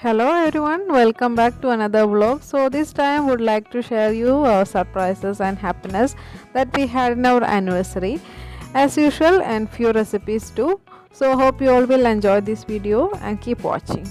Hello everyone, welcome back to another vlog. So this time would like to share you our surprises and happiness that we had in our anniversary as usual, and few recipes too. So hope you all will enjoy this video and keep watching.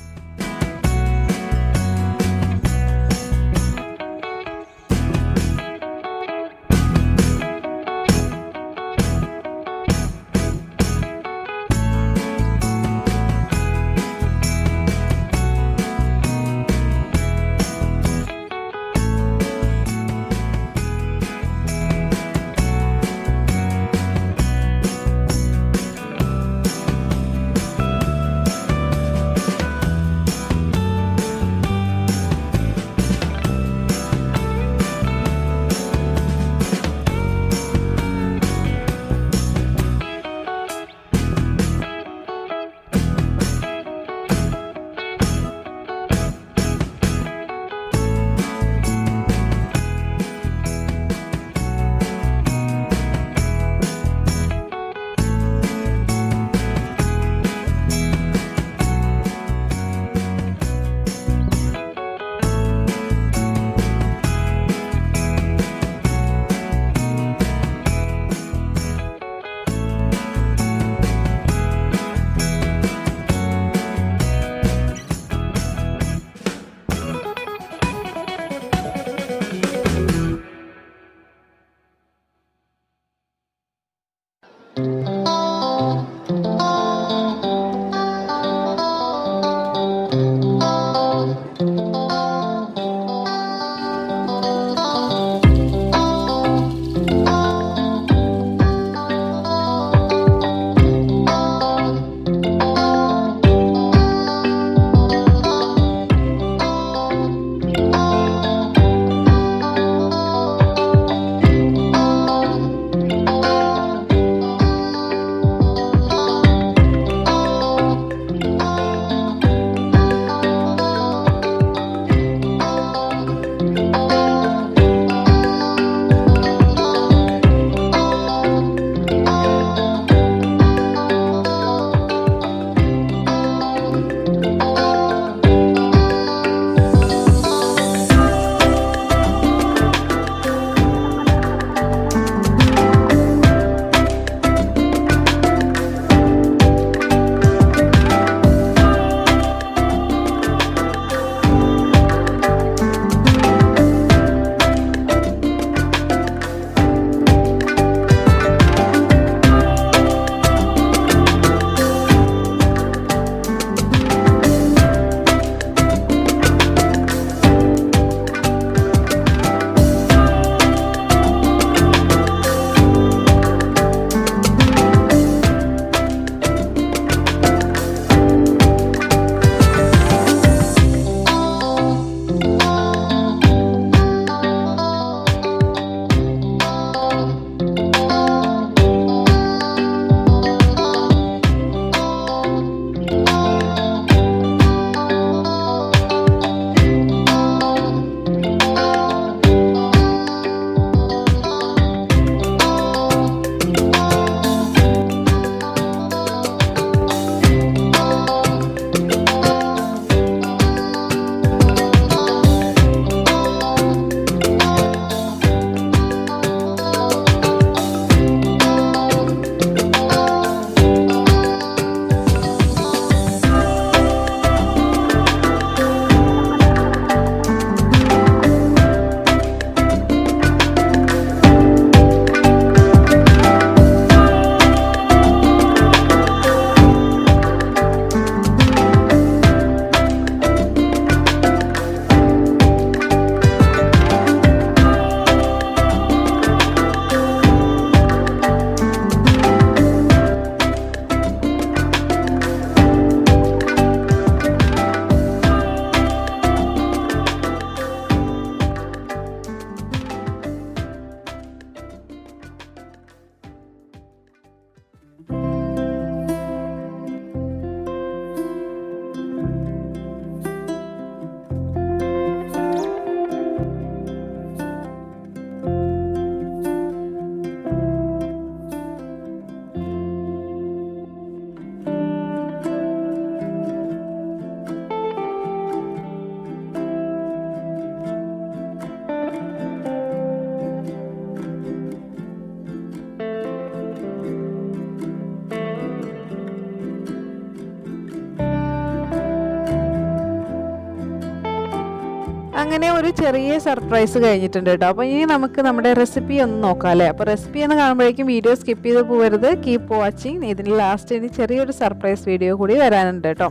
അങ്ങനെ ഒരു ചെറിയ surprise കഴിഞ്ഞിട്ടുണ്ട് കേട്ടോ. അപ്പോൾ ഇനി നമുക്ക് നമ്മുടെ recipe ഒന്ന് നോക്കാം അല്ലേ. അപ്പോൾ റെസിപ്പി എന്ന് കാണുമ്പോഴേക്കും വീഡിയോ സ്കിപ്പ് ചെയ്ത് പോകരുത്, കീപ്പ് വാച്ചിങ്. ഇതിന് ലാസ്റ്റ് ഇനി ചെറിയൊരു സർപ്രൈസ് വീഡിയോ കൂടി വരാനുണ്ട് കേട്ടോ.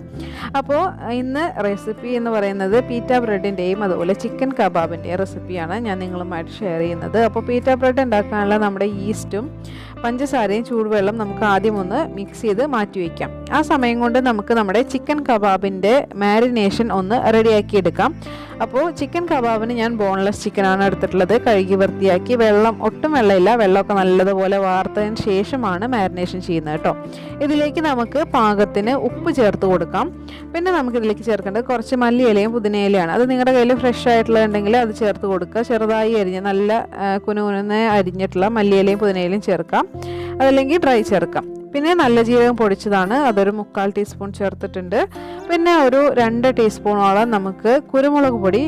അപ്പോൾ ഇന്ന് റെസിപ്പി എന്ന് പറയുന്നത് പീറ്റ ബ്രെഡിൻ്റെയും അതുപോലെ ചിക്കൻ കബാബിൻ്റെയും റെസിപ്പിയാണ് ഞാൻ നിങ്ങളുമായിട്ട് ഷെയർ ചെയ്യുന്നത്. അപ്പോൾ പീറ്റ ബ്രെഡ് ഉണ്ടാക്കാനുള്ള നമ്മുടെ ഈസ്റ്റും പഞ്ചസാരയും ചൂടുവെള്ളം നമുക്ക് ആദ്യം ഒന്ന് മിക്സ് ചെയ്ത് മാറ്റി വയ്ക്കാം. ആ സമയം കൊണ്ട് നമുക്ക് നമ്മുടെ ചിക്കൻ കബാബിൻ്റെ മാരിനേഷൻ ഒന്ന് റെഡിയാക്കി എടുക്കാം. അപ്പോൾ ചിക്കൻ കബാബിന് ഞാൻ ബോൺലെസ് ചിക്കനാണ് എടുത്തിട്ടുള്ളത്. കഴുകി വൃത്തിയാക്കി ഒട്ടും വെള്ളമില്ല, വെള്ളമൊക്കെ നല്ലതുപോലെ വാർത്തതിന് ശേഷമാണ് മാരിനേഷൻ ചെയ്യുന്നത് കേട്ടോ. ഇതിലേക്ക് നമുക്ക് പാകത്തിന് ഉപ്പ് ചേർത്ത് കൊടുക്കാം. പിന്നെ നമുക്കിതിലേക്ക് ചേർക്കേണ്ടത് കുറച്ച് മല്ലിയിലയും പുതിനയിലയാണ്. അത് നിങ്ങളുടെ കയ്യിൽ ഫ്രഷ് ആയിട്ടുള്ളതുണ്ടെങ്കിൽ അത് ചേർത്ത് കൊടുക്കുക. ചെറുതായി അരിഞ്ഞ് നല്ല കുനുകുനെ അരിഞ്ഞിട്ടുള്ള മല്ലിയിലയും പുതിനയിലയും ചേർക്കാം, അതല്ലെങ്കിൽ ഡ്രൈ ചേർക്കാം. പിന്നെ നല്ല ജീരകം പൊടിച്ചതാണ്, അതൊരു 3/4 ടീസ്പൂൺ ചേർത്തിട്ടുണ്ട്. പിന്നെ ഒരു 2 ടീസ്പൂണോളം നമുക്ക് കുരുമുളക് പൊടി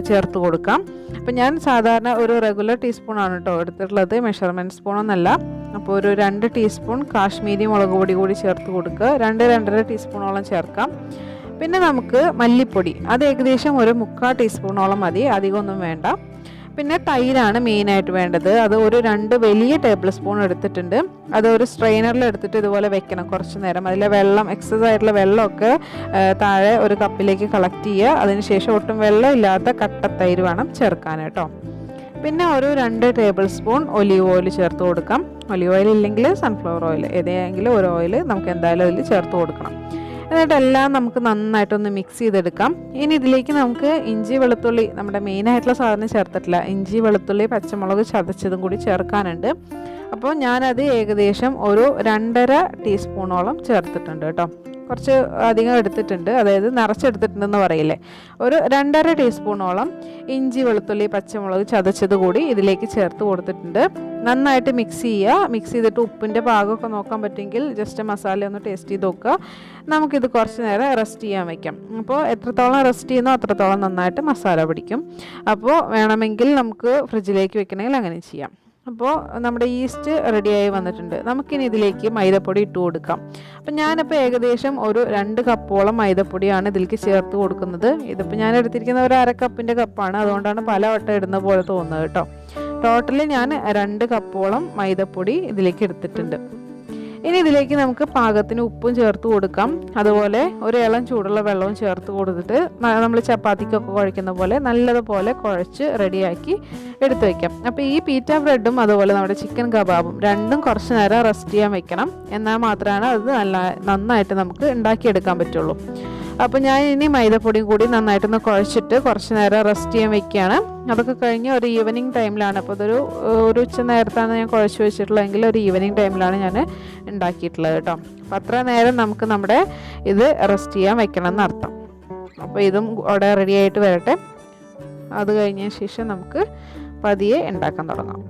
ചേർത്ത് കൊടുക്കാം. അപ്പം ഞാൻ സാധാരണ ഒരു റെഗുലർ ടീസ്പൂണാണ് കേട്ടോ എടുത്തിട്ടുള്ളത്, മെഷർമെൻറ്റ് സ്പൂണൊന്നല്ല. അപ്പോൾ ഒരു 2 ടീസ്പൂൺ കാശ്മീരി മുളക് പൊടി കൂടി ചേർത്ത് കൊടുക്കുക. 2-2.5 ടീസ്പൂണോളം ചേർക്കാം. പിന്നെ നമുക്ക് മല്ലിപ്പൊടി, അത് ഏകദേശം ഒരു 3/4 ടീസ്പൂണോളം മതി, അധികമൊന്നും വേണ്ട. പിന്നെ തൈരാണ് മെയിനായിട്ട് വേണ്ടത്. അത് ഒരു 2 വലിയ ടേബിൾ സ്പൂൺ എടുത്തിട്ടുണ്ട്. അത് ഒരു സ്ട്രെയിനറിൽ എടുത്തിട്ട് ഇതുപോലെ വെക്കണം കുറച്ച് നേരം. അതിലെ വെള്ളം, എക്സസ് ആയിട്ടുള്ള വെള്ളമൊക്കെ താഴെ ഒരു കപ്പിലേക്ക് കളക്ട് ചെയ്യുക. അതിനുശേഷം ഒട്ടും വെള്ളം ഇല്ലാത്ത കട്ടത്തൈര് വേണം ചേർക്കാൻ കേട്ടോ. പിന്നെ ഒരു 2 ടേബിൾ സ്പൂൺ ഒലീവ് ഓയിൽ ചേർത്ത് കൊടുക്കാം. ഒലീവ് ഓയിൽ ഇല്ലെങ്കിൽ സൺഫ്ലവർ ഓയിൽ, ഏതെങ്കിലും ഒരു ഓയിൽ നമുക്ക് എന്തായാലും അതിൽ ചേർത്ത് കൊടുക്കണം. എന്നിട്ടെല്ലാം നമുക്ക് നന്നായിട്ടൊന്ന് മിക്സ് ചെയ്തെടുക്കാം. ഇനി ഇതിലേക്ക് നമുക്ക് ഇഞ്ചി വെളുത്തുള്ളി, നമ്മുടെ മെയിനായിട്ടുള്ള സാധനം ചേർത്തിട്ടില്ല, ഇഞ്ചി വെളുത്തുള്ളി പച്ചമുളക് ചതച്ചതും കൂടി ചേർക്കാനുണ്ട്. അപ്പോൾ ഞാനത് ഏകദേശം ഒരു 2.5 ടീസ്പൂണോളം ചേർത്തിട്ടുണ്ട് കേട്ടോ. കുറച്ച് അധികം എടുത്തിട്ടുണ്ട്, അതായത് നിറച്ചെടുത്തിട്ടുണ്ടെന്ന് പറയില്ലേ. ഒരു 2.5 ടീസ്പൂണോളം ഇഞ്ചി വെളുത്തുള്ളി പച്ചമുളക് ചതച്ചത് കൂടി ഇതിലേക്ക് ചേർത്ത് കൊടുത്തിട്ടുണ്ട്. നന്നായിട്ട് മിക്സ് ചെയ്യുക. മിക്സ് ചെയ്തിട്ട് ഉപ്പിൻ്റെ പാകമൊക്കെ നോക്കാൻ പറ്റുമെങ്കിൽ ജസ്റ്റ് മസാല ഒന്ന് ടേസ്റ്റ് ചെയ്ത് നോക്കുക. നമുക്കിത് കുറച്ച് നേരം റെസ്റ്റ് ചെയ്യാൻ വയ്ക്കാം. അപ്പോൾ എത്രത്തോളം റെസ്റ്റ് ചെയ്യുന്നോ അത്രത്തോളം നന്നായിട്ട് മസാല പിടിക്കും. അപ്പോൾ വേണമെങ്കിൽ നമുക്ക് ഫ്രിഡ്ജിലേക്ക് വെക്കണമെങ്കിൽ അങ്ങനെ ചെയ്യാം. അപ്പോൾ നമ്മുടെ ഈസ്റ്റ് റെഡിയായി വന്നിട്ടുണ്ട്. നമുക്കിനി ഇതിലേക്ക് മൈദപ്പൊടി ഇട്ട് കൊടുക്കാം. അപ്പം ഞാനിപ്പോൾ ഏകദേശം ഒരു 2 കപ്പോളം മൈദപ്പൊടിയാണ് ഇതിലേക്ക് ചേർത്ത് കൊടുക്കുന്നത്. ഇതിപ്പോൾ ഞാൻ എടുത്തിരിക്കുന്ന ഒരു 1/2 കപ്പിൻ്റെ കപ്പാണ്, അതുകൊണ്ടാണ് പല വട്ടം ഇടുന്ന പോലെ തോന്നുന്നത് കേട്ടോ. ടോട്ടലി ഞാൻ 2 കപ്പോളം മൈദപ്പൊടി ഇതിലേക്ക് എടുത്തിട്ടുണ്ട്. ഇനി ഇതിലേക്ക് നമുക്ക് പാകത്തിന് ഉപ്പും ചേർത്ത് കൊടുക്കാം. അതുപോലെ ഒരു ഇളം ചൂടുള്ള വെള്ളവും ചേർത്ത് കൊടുത്തിട്ട് നമ്മൾ ചപ്പാത്തിക്കൊക്കെ കുഴയ്ക്കുന്ന പോലെ നല്ലതുപോലെ കുഴച്ച് റെഡിയാക്കി എടുത്ത് വയ്ക്കാം. അപ്പോൾ ഈ പീറ്റ ബ്രെഡും അതുപോലെ നമ്മുടെ ചിക്കൻ കബാബും രണ്ടും കുറച്ച് നേരം റെസ്റ്റ് ചെയ്യാൻ വെക്കണം. എന്നാൽ മാത്രമാണ് അത് നന്നായിട്ട് നമുക്ക് ഉണ്ടാക്കിയെടുക്കാൻ പറ്റുള്ളൂ. അപ്പോൾ ഞാൻ ഇനി മൈദപ്പൊടിയും കൂടി നന്നായിട്ടൊന്ന് കുഴച്ചിട്ട് കുറച്ച് നേരം റെസ്റ്റ് ചെയ്യാൻ വെക്കുകയാണ്. അതൊക്കെ കഴിഞ്ഞ് ഒരു ഈവനിങ് ടൈമിലാണ്, അപ്പോൾ അതൊരു ഉച്ച നേരത്താണ് ഞാൻ കുഴച്ച് വെച്ചിട്ടുള്ളതെങ്കിൽ ഒരു ഈവനിങ് ടൈമിലാണ് ഞാൻ ഉണ്ടാക്കിയിട്ടുള്ളത് കേട്ടോ. അപ്പോൾ അത്ര നേരം നമുക്ക് നമ്മുടെ ഇത് റെസ്റ്റ് ചെയ്യാൻ വെക്കണം എന്നർത്ഥം. അപ്പോൾ ഇതും അവിടെ റെഡി ആയിട്ട് വരട്ടെ. അത് കഴിഞ്ഞ ശേഷം നമുക്ക് പതിയെ ഉണ്ടാക്കാൻ തുടങ്ങാം.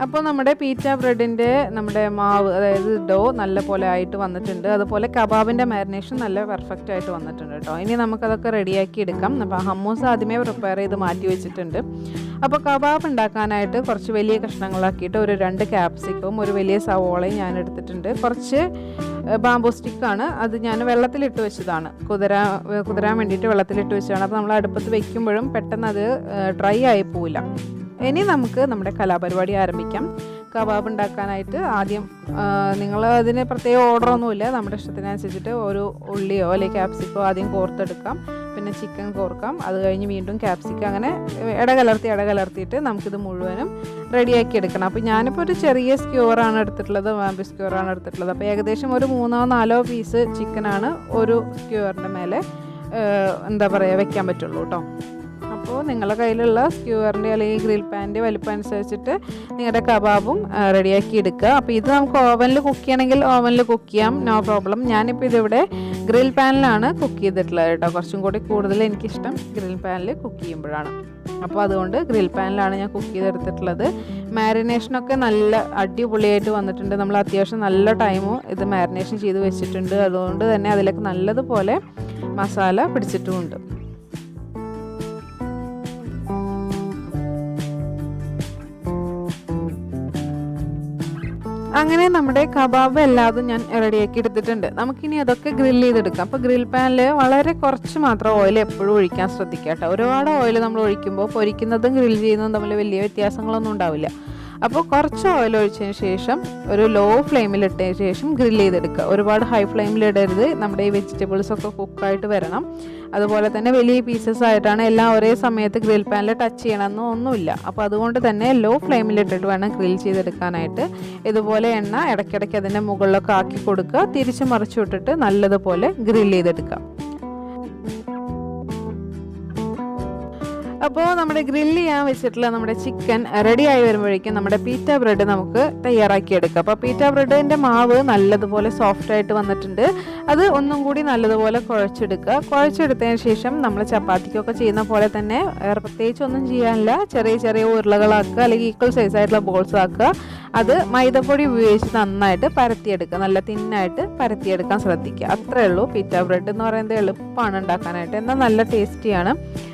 അപ്പോൾ നമ്മുടെ പീറ്റ ബ്രെഡിൻ്റെ നമ്മുടെ മാവ്, അതായത് ഡോ നല്ല പോലെ ആയിട്ട് വന്നിട്ടുണ്ട്. അതുപോലെ കബാബിൻ്റെ മാരിനേഷൻ നല്ല പെർഫെക്റ്റ് ആയിട്ട് വന്നിട്ടുണ്ട് കേട്ടോ. ഇനി നമുക്കതൊക്കെ റെഡിയാക്കി എടുക്കാം. അപ്പോൾ ഹമ്മൂസ് ആദ്യമേ പ്രിപ്പയർ ചെയ്ത് മാറ്റി വെച്ചിട്ടുണ്ട്. അപ്പോൾ കബാബ് ഉണ്ടാക്കാനായിട്ട് കുറച്ച് വലിയ കഷ്ണങ്ങളാക്കിയിട്ട് ഒരു 2 ക്യാപ്സിക്കവും ഒരു വലിയ സവോളയും ഞാൻ എടുത്തിട്ടുണ്ട്. കുറച്ച് ബാംബൂ സ്റ്റിക്കാണ്, അത് ഞാൻ വെള്ളത്തിലിട്ട് വെച്ചതാണ്, കുതിരാൻ വേണ്ടിയിട്ട് വെള്ളത്തിലിട്ട് വെച്ചതാണ്. അപ്പോൾ നമ്മൾ അടുപ്പത്ത് വെക്കുമ്പോഴും പെട്ടെന്ന് അത് ഡ്രൈ ആയി പോവില്ല. ഇനി നമുക്ക് നമ്മുടെ കലാപരിപാടി ആരംഭിക്കാം. കബാബ് ഉണ്ടാക്കാനായിട്ട് ആദ്യം നിങ്ങൾ അതിന് പ്രത്യേക ഓർഡറൊന്നുമില്ല, നമ്മുടെ ഇഷ്ടത്തിനനുസരിച്ചിട്ട് ഒരു ഉള്ളിയോ അല്ലെങ്കിൽ ക്യാപ്സിക്കോ ആദ്യം കോർത്തെടുക്കാം, പിന്നെ ചിക്കൻ കോർക്കാം, അത് കഴിഞ്ഞ് വീണ്ടും ക്യാപ്സിക്കം, അങ്ങനെ ഇടകലർത്തിയിട്ട് നമുക്കിത് മുഴുവനും റെഡിയാക്കി എടുക്കണം. അപ്പോൾ ഞാനിപ്പോൾ ഒരു ചെറിയ സ്ക്യൂറാണ് എടുത്തിട്ടുള്ളത്, ബാംബൂ സ്ക്യൂറാണ് എടുത്തിട്ടുള്ളത്. അപ്പോൾ ഏകദേശം ഒരു 3-4 പീസ് ചിക്കനാണ് ഒരു സ്ക്യൂറിൻ്റെ മേലെ വെക്കാൻ പറ്റുള്ളൂ കേട്ടോ. അപ്പോൾ നിങ്ങളുടെ കയ്യിലുള്ള സ്ക്യൂവറിൻ്റെ അല്ലെങ്കിൽ ഗ്രിൽ പാനിൻ്റെ വലിപ്പം അനുസരിച്ചിട്ട് നിങ്ങളുടെ കബാബും റെഡിയാക്കി എടുക്കുക. അപ്പോൾ ഇത് നമുക്ക് ഓവനിൽ കുക്ക് ചെയ്യണമെങ്കിൽ ഓവനിൽ കുക്ക് ചെയ്യാം, നോ പ്രോബ്ലം. ഞാനിപ്പോൾ ഇതിവിടെ ഗ്രിൽ പാനിലാണ് കുക്ക് ചെയ്തിട്ടുള്ളത് കേട്ടോ. കുറച്ചും കൂടി കൂടുതൽ എനിക്കിഷ്ടം ഗ്രിൽ പാനിൽ കുക്ക് ചെയ്യുമ്പോഴാണ്. അപ്പോൾ അതുകൊണ്ട് ഗ്രിൽ പാനിലാണ് ഞാൻ കുക്ക് ചെയ്തെടുത്തിട്ടുള്ളത്. മാരിനേഷനൊക്കെ നല്ല അടിപൊളിയായിട്ട് വന്നിട്ടുണ്ട്. നമ്മൾ അത്യാവശ്യം നല്ല ടൈമും ഇത് മാരിനേഷൻ ചെയ്ത് വെച്ചിട്ടുണ്ട്. അതുകൊണ്ട് തന്നെ അതിലേക്ക് നല്ലതുപോലെ മസാല പിടിച്ചിട്ടുമുണ്ട്. അങ്ങനെ നമ്മുടെ കബാബ് എല്ലാതും ഞാൻ റെഡിയാക്കി എടുത്തിട്ടുണ്ട്. നമുക്കിനി അതൊക്കെ ഗ്രില്ല് ചെയ്തെടുക്കാം. അപ്പോൾ ഗ്രിൽ പാനിൽ വളരെ കുറച്ച് മാത്രം ഓയിൽ എപ്പോഴും ഒഴിക്കാൻ ശ്രദ്ധിക്കുക കേട്ടോ. ഒരുപാട് ഓയിൽ നമ്മൾ ഒഴിക്കുമ്പോൾ പൊരിക്കുന്നതും ഗ്രിൽ ചെയ്യുന്നതും തമ്മിൽ വലിയ വ്യത്യാസങ്ങളൊന്നും ഉണ്ടാവില്ല. അപ്പോൾ കുറച്ച് ഓയിൽ ഒഴിച്ചതിന് ശേഷം ഒരു ലോ ഫ്ലെയിമിലിട്ടതിന് ശേഷം ഗ്രില്ല് ചെയ്തെടുക്കുക. ഒരുപാട് ഹൈ ഫ്ലെയിമിലിടരുത്, നമ്മുടെ ഈ വെജിറ്റബിൾസൊക്കെ കുക്കായിട്ട് വരണം. അതുപോലെ തന്നെ വലിയ പീസസ് ആയിട്ടാണ്, എല്ലാം ഒരേ സമയത്ത് ഗ്രിൽ പാനിൽ ടച്ച് ചെയ്യണമെന്നോ ഒന്നുമില്ല. അപ്പോൾ അതുകൊണ്ട് തന്നെ ലോ ഫ്ലെയിമിലിട്ടിട്ട് വേണം ഗ്രിൽ ചെയ്തെടുക്കാനായിട്ട്. ഇതുപോലെ എണ്ണ ഇടയ്ക്കിടയ്ക്ക് അതിൻ്റെ മുകളിലൊക്കെ ആക്കി കൊടുക്കുക, തിരിച്ച് മറിച്ചു വിട്ടിട്ട് നല്ലതുപോലെ ഗ്രിൽ ചെയ്തെടുക്കുക. അപ്പോൾ നമ്മുടെ ഗ്രില്ല് ചെയ്യാൻ വെച്ചിട്ടുള്ള നമ്മുടെ ചിക്കൻ റെഡിയായി വരുമ്പോഴേക്കും നമ്മുടെ പീറ്റ ബ്രെഡ് നമുക്ക് തയ്യാറാക്കിയെടുക്കാം. അപ്പോൾ പീറ്റ ബ്രെഡിൻ്റെ മാവ് നല്ലതുപോലെ സോഫ്റ്റായിട്ട് വന്നിട്ടുണ്ട്. അത് ഒന്നും കൂടി നല്ലതുപോലെ കുഴച്ചെടുക്കുക. കുഴച്ചെടുത്തതിന് ശേഷം നമ്മൾ ചപ്പാത്തിക്കൊക്കെ ചെയ്യുന്ന പോലെ തന്നെ വേറെ പ്രത്യേകിച്ച് ഒന്നും ചെയ്യാനില്ല. ചെറിയ ചെറിയ ഉരുളകളാക്കുക, അല്ലെങ്കിൽ ഈക്വൽ സൈസ് ആയിട്ടുള്ള ബോൾസ് ആക്കുക. അത് മൈദപ്പൊടി ഉപയോഗിച്ച് നന്നായിട്ട് പരത്തിയെടുക്കുക, നല്ല തിന്നായിട്ട് പരത്തിയെടുക്കാൻ ശ്രദ്ധിക്കുക. അത്രയേ ഉള്ളൂ. പീറ്റ ബ്രെഡ് എന്ന് പറയുന്നത് എളുപ്പമാണ് ഉണ്ടാക്കാനായിട്ട്, എന്നാൽ നല്ല ടേസ്റ്റിയാണ്.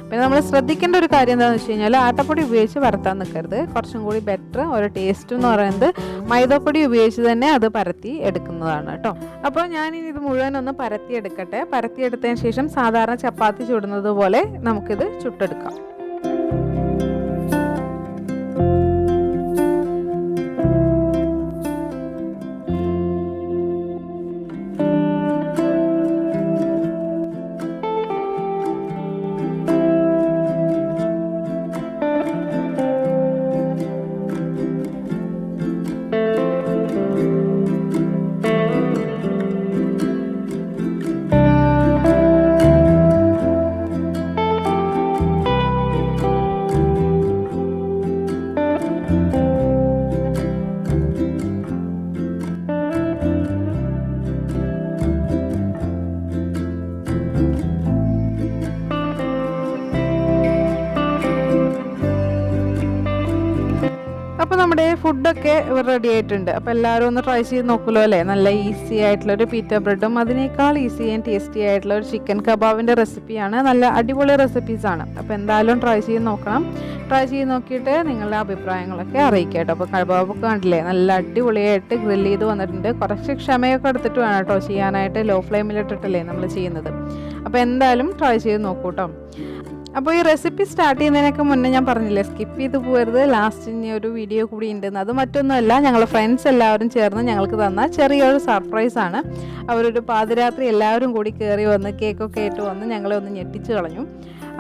പിന്നെ നമ്മൾ ശ്രദ്ധിക്കേണ്ട ഒരു കാര്യം എന്താണെന്ന് വെച്ച് കഴിഞ്ഞാൽ ആട്ടപ്പൊടി ഉപയോഗിച്ച് പരത്താൻ നിൽക്കരുത്. കുറച്ചും കൂടി ബെറ്റർ ഒരു ടേസ്റ്റ് എന്ന് പറയുന്നത് മൈദപ്പൊടി ഉപയോഗിച്ച് തന്നെ അത് പരത്തി എടുക്കുന്നതാണ് കേട്ടോ. അപ്പോൾ ഞാനിനി ഇത് മുഴുവൻ ഒന്ന് പരത്തിയെടുക്കട്ടെ. പരത്തിയെടുത്തതിന് ശേഷം സാധാരണ ചപ്പാത്തി ചുടുന്നത് പോലെ നമുക്കിത് ചുട്ടെടുക്കാം. അപ്പോൾ നമ്മുടെ ഫുഡൊക്കെ റെഡി ആയിട്ടുണ്ട്. അപ്പോൾ എല്ലാവരും ഒന്ന് ട്രൈ ചെയ്ത് നോക്കുമല്ലോ അല്ലേ. നല്ല ഈസി ആയിട്ടുള്ളൊരു പീറ്റ ബ്രെഡും അതിനേക്കാൾ ഈസി ആൻഡ് ടേസ്റ്റി ആയിട്ടുള്ള ഒരു ചിക്കൻ കബാബിൻ്റെ റെസിപ്പിയാണ്. നല്ല അടിപൊളി റെസിപ്പീസാണ്. അപ്പോൾ എന്തായാലും ട്രൈ ചെയ്ത് നോക്കണം. ട്രൈ ചെയ്ത് നോക്കിയിട്ട് നിങ്ങളുടെ അഭിപ്രായങ്ങളൊക്കെ അറിയിക്കാം കേട്ടോ. അപ്പോൾ കബാബൊക്കെ കണ്ടില്ലേ, നല്ല അടിപൊളിയായിട്ട് ഗ്രില്ല് ചെയ്ത് വന്നിട്ടുണ്ട്. കുറച്ച് ക്ഷമയൊക്കെ എടുത്തിട്ട് വേണം കേട്ടോ ചെയ്യാനായിട്ട്. ലോ ഫ്ലെയിമിലിട്ടിട്ടല്ലേ നമ്മൾ ചെയ്യുന്നത്. അപ്പോൾ എന്തായാലും ട്രൈ ചെയ്ത് നോക്കൂ കേട്ടോ. അപ്പോൾ ഈ റെസിപ്പി സ്റ്റാർട്ട് ചെയ്യുന്നതിനൊക്കെ മുന്നേ ഞാൻ പറഞ്ഞില്ലേ, സ്കിപ്പ് ചെയ്ത് പോകരുത്. ലാസ്റ്റ് ഇനി ഒരു വീഡിയോ കൂടി ഉണ്ടെന്ന്. അത് മറ്റൊന്നുമല്ല, ഞങ്ങളുടെ ഫ്രണ്ട്സ് എല്ലാവരും ചേർന്ന് ഞങ്ങൾക്ക് തന്ന ചെറിയൊരു സർപ്രൈസാണ്. അവരൊരു പാതിരാത്രി എല്ലാവരും കൂടി കയറി വന്ന് കേക്കൊക്കെ ആയിട്ട് വന്ന് ഞങ്ങളെ ഒന്ന് ഞെട്ടിച്ച് കളഞ്ഞു.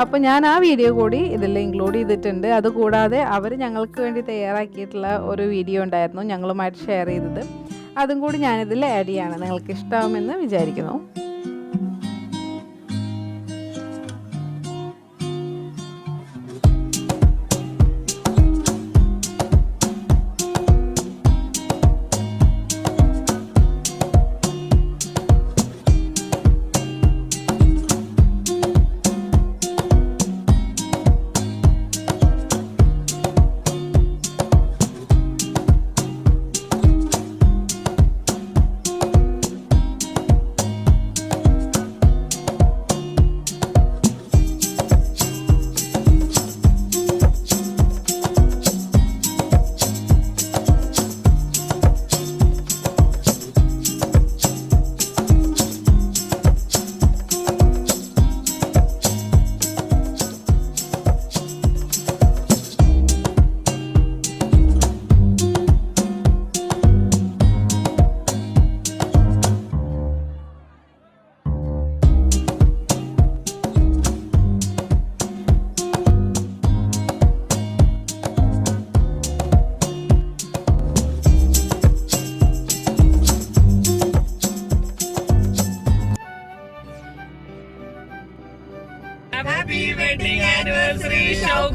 അപ്പോൾ ഞാൻ ആ വീഡിയോ കൂടി ഇതിൽ ഇൻക്ലൂഡ് ചെയ്തിട്ടുണ്ട്. അതുകൂടാതെ അവർ ഞങ്ങൾക്ക് വേണ്ടി തയ്യാറാക്കിയിട്ടുള്ള ഒരു വീഡിയോ ഉണ്ടായിരുന്നു ഞങ്ങളുമായിട്ട് ഷെയർ ചെയ്തത്. അതും കൂടി ഞാനിതിൽ ആഡ് ചെയ്യാണ്. നിങ്ങൾക്ക് ഇഷ്ടമാവുമെന്ന് വിചാരിക്കുന്നു.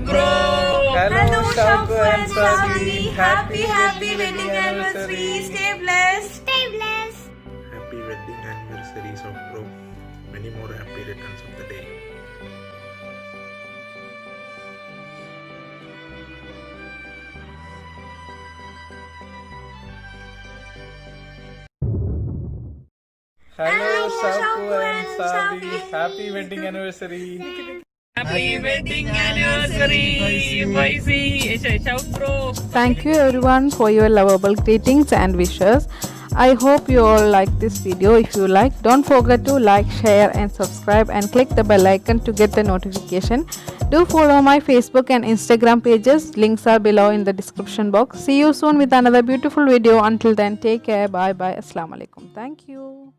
bro. Hello, Shauku and Sabi. Happy wedding anniversary. Stay blessed. Happy wedding anniversary, of bro. Many more happy returns of the day. Hello, Shauku and Sabi. Happy wedding anniversary. Happy wedding anniversary. Shout bro. Thank you everyone for your lovable greetings and wishes. I hope you all like this video. If you like, don't forget to like, share and subscribe and click the bell icon to get the notification. Do follow my Facebook and Instagram pages. Links are below in the description box. See you soon with another beautiful video. Until then, take care. Bye bye. Assalamu alaikum. Thank you.